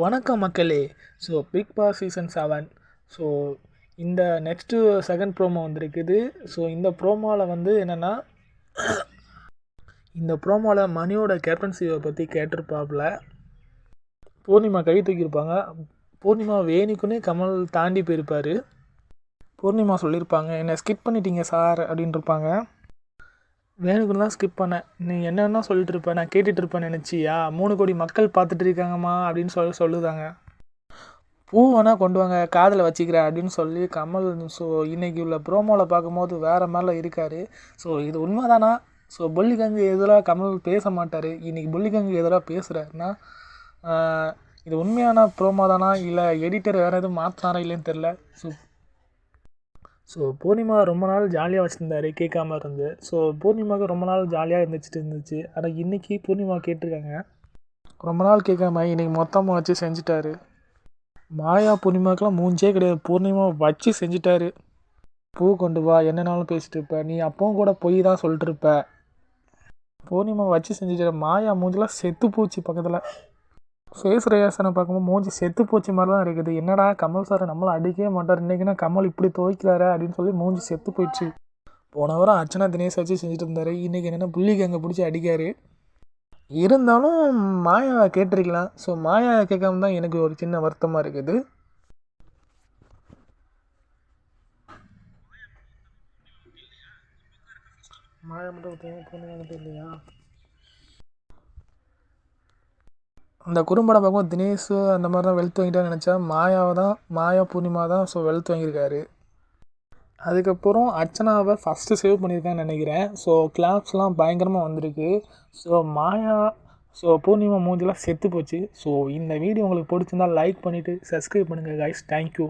வணக்கம் மக்களே. Bigg Boss season 7. So இந்த நெக்ஸ்ட்டு செகண்ட் ப்ரோமோ வந்திருக்குது. இந்த ப்ரோமோவில் வந்து என்னென்னா, இந்த ப்ரோமோவில் மணியோட கேப்டன்சியை பற்றி கேட்டிருப்பாப்புல. பூர்ணிமா கை தூக்கியிருப்பாங்க. பூர்ணிமா வேணிக்குன்னே கமல் தாண்டி போயிருப்பார். பூர்ணிமா சொல்லியிருப்பாங்க, என்னை ஸ்கிப் பண்ணிட்டீங்க சார் அப்படின்ட்டுருப்பாங்க. வேணுக்குன்னு ஸ்கிப் பண்ணேன், நீ என்னென்னா சொல்லிட்டு இருப்ப, நான் கேட்டுட்டு இருப்பேன் நினச்சியா, 3 கோடி மக்கள் பார்த்துட்டு இருக்காங்கம்மா அப்படின்னு சொல்லுதாங்க. பூ வேணால் கொண்டு வாங்க, காதில் வச்சுக்கிறேன் அப்படின்னு சொல்லி கமல் இன்றைக்கி உள்ள ப்ரோமோவில் பார்க்கும்போது வேறு மேலே இருக்கார். இது உண்மைதானா? புள்ளிகங்கு எதிராக கமல் பேச மாட்டார். இன்றைக்கி புள்ளிகங்கு எதிராக பேசுகிறாருன்னா இது உண்மையான ப்ரோமோ தானா, இல்லை எடிட்டர் வேறு எதுவும் மாற்றினாரா இல்லைன்னு தெரில. பூர்ணிமா ரொம்ப நாள் ஜாலியாக வச்சுருந்தாரு, கேட்காம இருந்து. பூர்ணிமாவுக்கு ரொம்ப நாள் ஜாலியாக இருந்துச்சு. ஆனால் இன்றைக்கி பூர்ணிமா கேட்டிருக்காங்க. ரொம்ப நாள் கேட்காம இன்றைக்கி மொத்தமாக வச்சு செஞ்சிட்டாரு. மாயா பூர்ணிமாவுக்கெலாம் மூஞ்சே கிடையாது, பூர்ணிமா வச்சு செஞ்சிட்டாரு. பூ கொண்டு வா, என்னன்னாலும் பேசிட்டு இருப்ப, நீ அப்பவும் கூட பொய் தான் சொல்லிட்டு இருப்ப. பூர்ணிமா வச்சு செஞ்சிட்டாரு. மாயா மூஞ்செலாம் செத்து போச்சு. பக்கத்தில் ஃபேஸ் ரியாக்ஷனை பார்க்கும்போது மூஞ்சி செத்து போச்சு மாதிரி தான் இருக்குது. என்னடா கமல் சார் நம்மளை அடிக்கவே மாட்டார், இன்றைக்கினா கமல் இப்படி துவைக்கலாரு அப்படின்னு சொல்லி மூஞ்சி செத்து போயிடுச்சு. போன வாரம் அர்ச்சனா தினேஷ் வச்சு செஞ்சுட்டு இருந்தார். இன்றைக்கி என்னென்னா புள்ளிக்கு அங்கே பிடிச்சி அடிக்கார். இருந்தாலும் மாயா கேட்டிருக்கலாம். மாயா கேட்காம தான் எனக்கு ஒரு சின்ன வருத்தமாக இருக்குது. மாயா மட்டும் இல்லையா? அந்த குறும்படம் பார்க்கும்போது தினேஷ் அந்த மாதிரி தான் வெல்த் வாங்கிட்டான்னு நினச்சா, மாயா பூர்ணிமா தான் வெல்த் வாங்கியிருக்காரு. அதுக்கப்புறம் அர்ச்சனாவை ஃபஸ்ட்டு சேவ் பண்ணியிருக்கான்னு நினைக்கிறேன். கிளாப்ஸ்லாம் பயங்கரமாக வந்திருக்கு. மாயா பூர்ணிமா மூஞ்சிலாம் செத்து போச்சு. இந்த வீடியோ உங்களுக்கு பிடிச்சிருந்தால் லைக் பண்ணிவிட்டு சப்ஸ்கிரைப் பண்ணுங்கள் கைஸ். தேங்க்யூ.